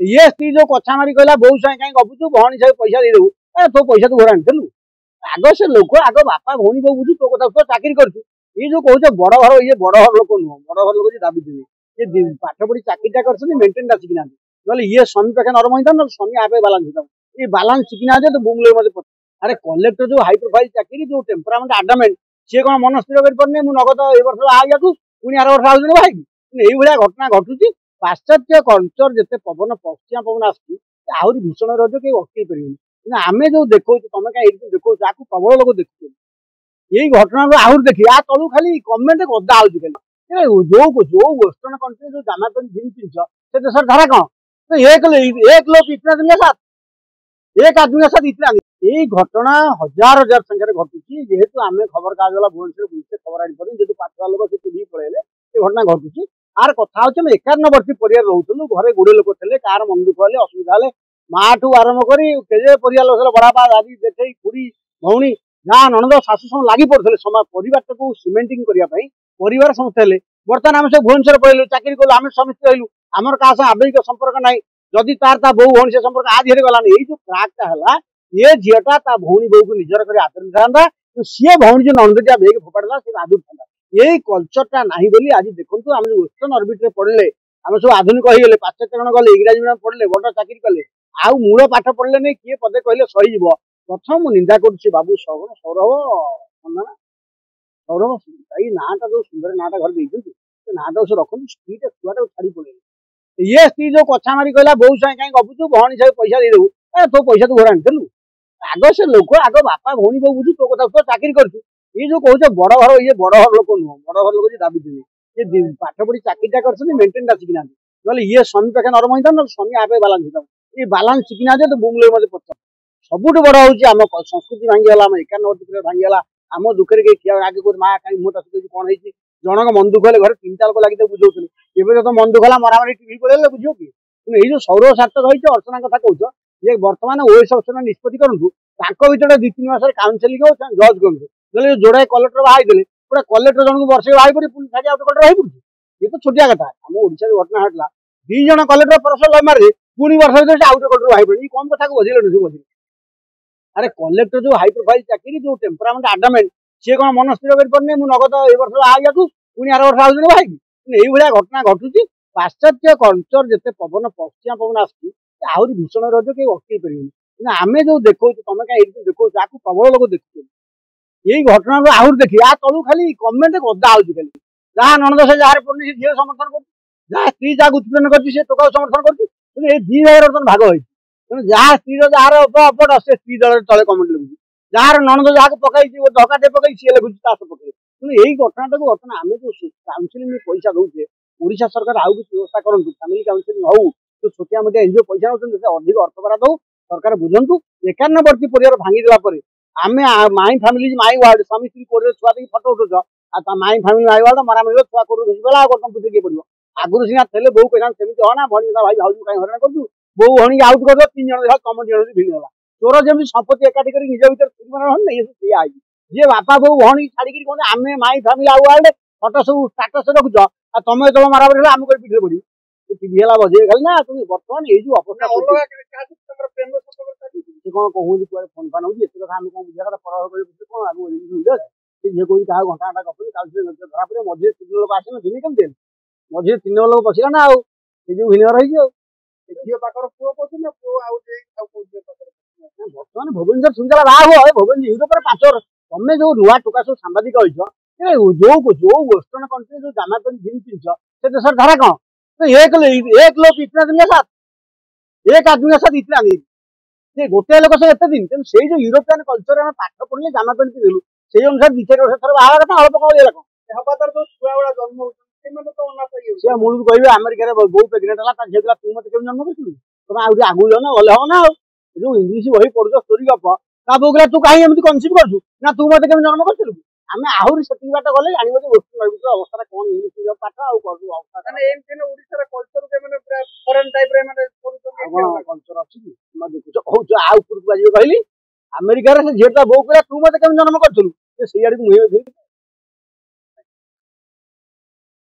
ये स्त्री जो कछा मारी कहला बहु सागे कहीं गपुचु भौणी सागे पैसा देदेबू तो पैसा तू घर आनीलु आग से लोक आग बापा भौणी को बुझु तो कथा तो चाकरी कर ये जो कहे बड़ घर ये बड़ घर लोक नुह बड़ घर लोक दाबी देवे ये पाठ पढ़ी चाकरीटा कर मेन्टेन शिखी ना ना ये स्वामी पाखे नरम होता ना स्वामी आपे बालांस होता ये बालांस शिखी ना तो बुमले मत अरे कलेक्टर जो हाई प्रोफाइल चाकरी जो टेम्परामेंट आडामेंट सी कौन मन स्थिर कर नगद ए वर्ष आगे पुणी आर वर्ष आउे भाई ये घटना घटुची पाश्चात्य कल्चर जिते पवन पश्चिमा पवन आसुची आहरी भीषण रज कहीं अटकई पारे आम जो देखो तुम कहीं देखो आपको प्रबल लोग देखुचे यही घटना आहरी देखिए आ तलू खाली कमेंट गदा हो जो वेस्टर्न कंट्री जो जामा पेंट जीन्स पिंध से देशर धारा कौन एक लोग इतना दिन के साथ एक आदमी के साथ इतना यही घटना हजार हजार संख्या घटुची जेहेतु आम खबर कागज वाला भुवनेश्वर बुलते खबर आनी पारे जेहतु पाठवा लोग से टीवी पढ़ेले ये घटना घटुची आर कथा हो 51 परिवार रोलु घरे गुड़े लोक थे कार मन दुख हेले असुविधा हेले माँ ठू आरंभ कर परिवार बड़ापा दादी देखे खुरी भौणी गाँ नणद शाशु सब लगी पड़े समाज परिवार को सिमेंटिंग करने परिवार समस्त हेले बर्तमान आम सब भुवनेश्वर पढ़ेलु चाकरी कलु आम समस्त रही आमर क्या सह आवेगिक संपर्क ना जदि तार बो भौणी से संपर्क आ धीरे गलानी ये जो क्राकटा है ये झीटा ता भौणी बो को निजर कर आदर था सी भौणी जो नंदटिया बेग फोपाड़ा सी आदुर था यही कल्चरटा ना बोली आज देखो आम वेस्टर्न अर्बिट पढ़ले आम सब आधुनिक हो गले पाश्चात्य गले इंग्राजी मीडियम पढ़ले बड़ चाकरी कले आउ मूल पाठ पढ़ले नहीं किए पदे कहले सही प्रथम निंदा कर बाबू सौरभ सौरभ नाटा जो सुंदर नाटा घर देखते नाटा से रखु स्त्रीटा छुआटा छाड़ी पड़े ये स्त्री जो कछा मारी कहला बहु सागे कहीं गपुचु भौणी सागे पैसा देदेबू तो पैसा तू घर आनीलु आग से लोक आग बापा भौणी को बुझु तो कथा तो चाकरी कर ये जो कहे बड़ घर ये बड़ घर लोक नुह बड़ घर लोक दाबी देवे ये पाठ पढ़ी चाकरीटा कर मेन्टेन शिखी ना ना ये स्वामी पाखे नरम होता ना स्वामी आपे बालांस होता ये बालांस शिखी ना तो बुमले मत पचार सबुठ बड़ हूँ आम संस्कृति भांगीगला आम 51 भांगीगला आम दुखे किए आगे कौन माँ कहीं मुहटा सुखी कौन है जनक मन दुख हेल्ले घर 3-4 लोक लगे बुझाऊे एवं तो मन दुख है मरामारी टीवी पड़े बुझो कि ये जो सौर सार्थक रही अर्चना कथा कौच ये बर्तमान ओएस अफसर निष्पत्ति करूँ भर 2-3 मास काउनसेलिंग हो जज करूँ जोड़ाए कलेक्टर बाहर गोटे कलेक्टर जन को वर्ष बाहर पड़े पुलिस छाड़ी आउट कलेक्टर बाहर पड़े ये तो छोटिया कथा आम ओडिशा घटना घटला 2 जन कलेक्टर परस्पर लय मारे पुणी वर्ष आउट कलेक्टर बाहर पड़े कम कथा को बजेल बजे अरे कलेक्टर जो हाई प्रोफाइल चाकरी जो टेम्परामेंट आडामेंट सी कौन मन स्थिर कर पारे नगद ए वर्ष आगे पुणी आर वर्ष आउे भाई ये घटना घटुची पाश्चात्य कल्चर जिते पवन पश्चिमा पवन आसुची आहरी भीषण रज कहीं अटकई पारे आम जो देखो तुम कहीं देखो आपको प्रबल लोग देखुचे यही घटना आहरी देखिए आ तलू खाली कमेंट गदा हो खाली जहाँ नणद से जार पड़नी झील समर्थन कर स्त्री जहाँ उत्पीड़न कर टोका समर्थन कर दी भाई बर्तन भाग हो जहाँ स्त्री जार अपट से स्त्री दल तले कमेंट लगुच जार नणद जहाँ पकई धक्काटे पकई सी लगुच पकड़े यही घटना को बर्तमान आम जो काउनसिलिंग में पैसा दौचे ओडिशा सरकार आउ कि व्यवस्था करूँ फैमिली काउनसिलिंग हो तो छोटिया मोटिया एनजीओ पैसा नौकरी अधिक अर्थ बराद हो सरकार बुझंतु 51 परिवार भांगीदेला आम माई फैमिली माई वार्ड स्वामी स्त्री कोर्ट छुआ देखिए फटो उठुच आ माई फैमिली माई वार्ड मारामारी छुआ कोर्ट गला तुम पूछे किए पड़ो आगुरी सीना थे बो कहना सेमती हाँ ना भाई भाई कहीं हरण कर बो भणी आउट कर 3 जन तुम 2 जन भिड़गला तोर जमी संपत्ति एकाठी कर निज भर ये सीआ जी बापा बो भणी छाड़ी कहते आम माई फैमिली आउ वार्ड फटो सब स्टाटस रखुच आ तुम जो मारामारी आम कोई पिठे पड़ी टीवी है बजे खाली ना तुम बर्तमान ये जो अवस्था कौन कहूँ कुआरे फोन फान हो कथा आम कौन बुझा कथा पर कौन आगे ये कोई क्या घंटा घंटा गपी धरा पड़े मझे 3 लोग आसे ना दिन कमी मझे 3 लोग पशिला ना आउ जो भिन्न रही झील पाखर पुओ पहुंचे पुओ बर्तमान भुवनेश्वर सुंदर बाहर हुआ भुवनेश्वर यूरोप 5 वर्ष तुम जो नुआ टोका सब सांबादिक जो वेस्टर्न कंट्री जो जामा पेंट जीन्स पिंध से देशर धारा कौन एक लोग इतना दिन के साथ एक आदमी के साथ इतना दिन से गोटे लोक से एत दिन तेनाली से जो यूरोपियन कल्चर आम पाठ पढ़ले जामा पेंट पिंधलु से अनुसार 2-4 वर्ष थर बाहर कथा अल्प कौन ये हबादार जो छुआ गुड़ा जन्म होता मूल कहे अमेरिकार बहु प्रेगनेंट है झील तू मत केम जन्म कर तुम आगे आगू ना गले हम ना जो इंग्लीश बही पढ़ुच स्टोरी गप ता बोला तू कहीं एमती कनसिव कर ना तू मत केम जन्म कर आम आहरी से बाट गले जान वेस्टर्न अवस्था कौन इंग्लीश पाठ कल्चर अच्छी देखुच आ कहली अमेरिकार से झील बो कह तू मत केम जन्म करूँ से मुहे